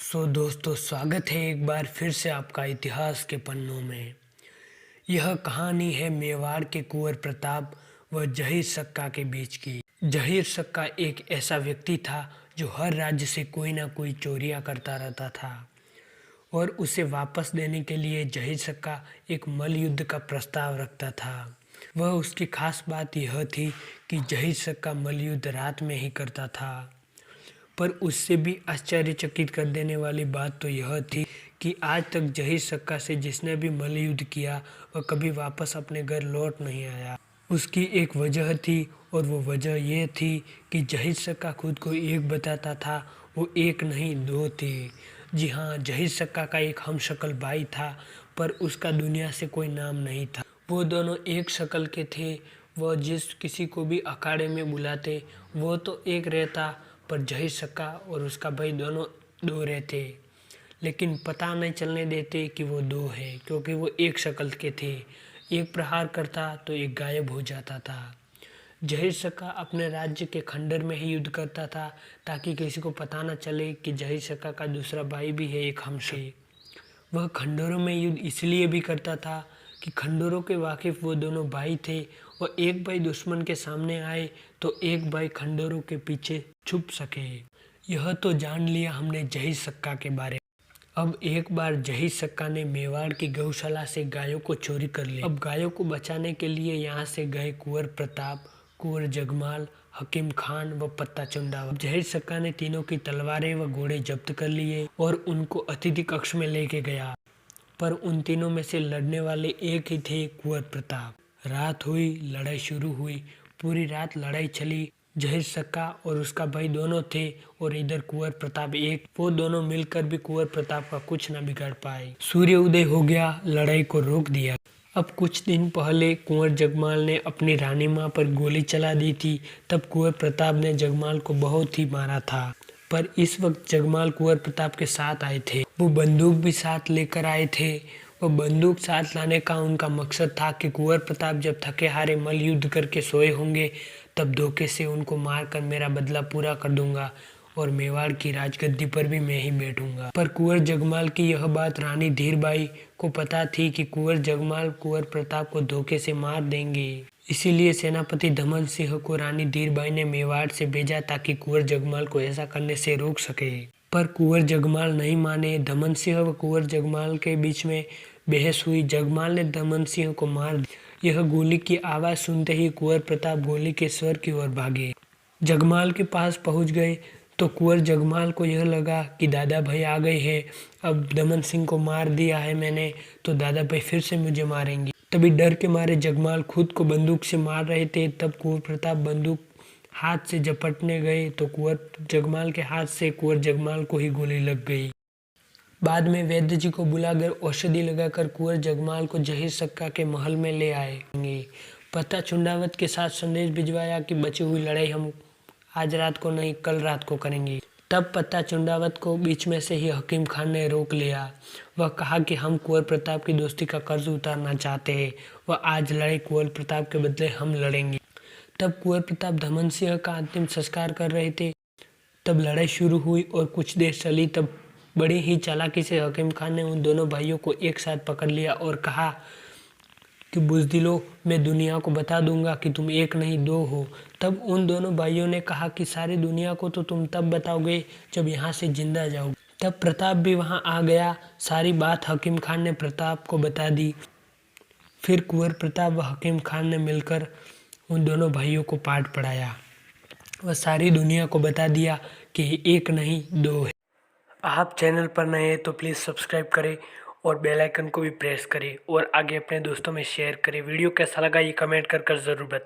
दोस्तों, स्वागत है एक बार फिर से आपका इतिहास के पन्नों में। यह कहानी है मेवाड़ के कुंवर प्रताप व जहीर सक्का के बीच की। जहीर सक्का एक ऐसा व्यक्ति था जो हर राज्य से कोई ना कोई चोरियां करता रहता था और उसे वापस देने के लिए जहीर सक्का एक मल्ल युद्ध का प्रस्ताव रखता था। वह उसकी खास बात यह थी कि जहीर सक्का मल्ल युद्ध रात में ही करता था। पर उससे भी आश्चर्यचकित कर देने वाली बात तो यह थी कि आज तक जहीर सक्का से जिसने भी मल्ल युद्ध किया वह कभी वापस अपने घर लौट नहीं आया। उसकी एक वजह थी और वो वजह ये थी कि जहीर सक्का खुद को एक बताता था, वो एक नहीं दो थे। जी हाँ, जहीर सक्का का एक हमशक्ल भाई था पर उसका दुनिया से कोई नाम नहीं था। वो दोनों एक शक्ल के थे। वह जिस किसी को भी अखाड़े में बुलाते वो तो एक रहता, पर जहीर सक्का और उसका भाई दोनों दो रहते, लेकिन पता नहीं चलने देते कि वो दो हैं, क्योंकि वो एक शक्ल के थे। एक प्रहार करता तो एक गायब हो जाता था। जहीर सक्का अपने राज्य के खंडर में ही युद्ध करता था ताकि किसी को पता न चले कि जहीर सक्का का दूसरा भाई भी है एक हमसे। वह खंडरों में युद्ध इसलिए भी करता था कि खंडरों के वाकिफ वो दोनों भाई थे और एक भाई दुश्मन के सामने आए तो एक भाई खंडरों के पीछे छुप सके। यह तो जान लिया हमने जहीर सक्का के बारे में। अब एक बार जहीर सक्का ने मेवाड़ की गौशाला से गायों को चोरी कर लिया। अब गायों को बचाने के लिए यहाँ से गए कुंवर प्रताप, कुंवर जगमाल, हकीम खान व पत्ता चुंडावत। जहीर सक्का ने तीनों की तलवारें व घोड़े जब्त कर लिए और उनको अतिथि कक्ष में लेके गया। पर उन तीनों में से लड़ने वाले एक ही थे, कुंवर प्रताप। रात हुई, लड़ाई शुरू हुई। पूरी रात लड़ाई चली। जहीर सक्का और उसका भाई दोनों थे और इधर कुंवर प्रताप एक। वो दोनों मिलकर भी कुंवर प्रताप का कुछ न बिगाड़ पाए। सूर्य उदय हो गया, लड़ाई को रोक दिया। अब कुछ दिन पहले कुंवर जगमाल ने अपनी रानी माँ पर गोली चला दी थी। तब कुंवर प्रताप ने जगमाल को बहुत ही मारा था। पर इस वक्त जगमाल कुंवर प्रताप के साथ आए थे। वो बंदूक भी साथ लेकर आए थे। वो बंदूक साथ लाने का उनका मकसद था कि कुंवर प्रताप जब थके हारे मल्ल युद्ध करके सोए होंगे तब धोखे से उनको मारकर मेरा बदला पूरा कर दूंगा और मेवाड़ की राजगद्दी पर भी मैं ही बैठूंगा। पर कुंवर जगमाल की यह बात रानी धीरबाई को पता थी कि कुंवर जगमाल कुंवर प्रताप को धोखे से मार देंगे। इसीलिए सेनापति धमन सिंह को रानी धीरबाई ने मेवाड़ से भेजा ताकि कुंवर जगमाल को ऐसा करने से रोक सके। पर कुंवर जगमाल नहीं माने। धमन सिंह व कुंवर जगमाल के बीच में बहस हुई। जगमाल ने धमन सिंह को मार दिया। यह गोली की आवाज सुनते ही कुंवर प्रताप गोली के स्वर की ओर भागे। जगमाल के पास पहुंच गए तो कुंवर जगमाल को यह लगा कि दादा भाई आ गए हैं। अब दमन सिंह को मार दिया है मैंने तो दादा भाई फिर से मुझे मारेंगे। तभी डर के मारे जगमाल खुद को बंदूक से मार रहे थे। तब कुंवर प्रताप बंदूक हाथ से झपटने गए तो कुंवर जगमाल के हाथ से कुंवर जगमाल को ही गोली लग गई। बाद में वैद्य जी को बुलाकर औषधि लगाकर कुंवर जगमाल को जहीर सक्का के महल में ले आएंगे। पत्ता चुंडावत के साथ संदेश भिजवाया कि बची हुई लड़ाई हम आज रात को नहीं कल रात को करेंगे। तब पत्ता चुंडावत को बीच में से ही हकीम खान ने रोक लिया। वह कहा कि हम कुंवर प्रताप की दोस्ती का कर्ज उतारना चाहते हैं। वह आज लड़ाई कुंवर प्रताप के बदले हम लड़ेंगे। तब कुंवर प्रताप धमन सिंह का अंतिम संस्कार कर रहे थे। तब लड़ाई शुरू हुई और कुछ देर चली। तब बड़ी ही चालाकी से हकीम खान ने उन दोनों भाइयों को एक साथ पकड़ लिया और कहा कि बुज़दिलों, मैं दुनिया को बता दूंगा कि तुम एक नहीं दो हो। तब उन दोनों भाइयों ने कहा कि सारी दुनिया को तो तुम तब बताओगे जब यहाँ से जिंदा जाओगे। तब प्रताप भी वहाँ आ गया। सारी बात हकीम खान ने प्रताप को बता दी। फिर कुंवर प्रताप व हकीम खान ने मिलकर उन दोनों भाइयों को पाठ पढ़ाया। वह सारी दुनिया को बता दिया कि एक नहीं दो है। आप चैनल पर नए हैं तो प्लीज़ सब्सक्राइब करें और बेल आइकन को भी प्रेस करें और आगे अपने दोस्तों में शेयर करें। वीडियो कैसा लगा ये कमेंट कर ज़रूर बताएं।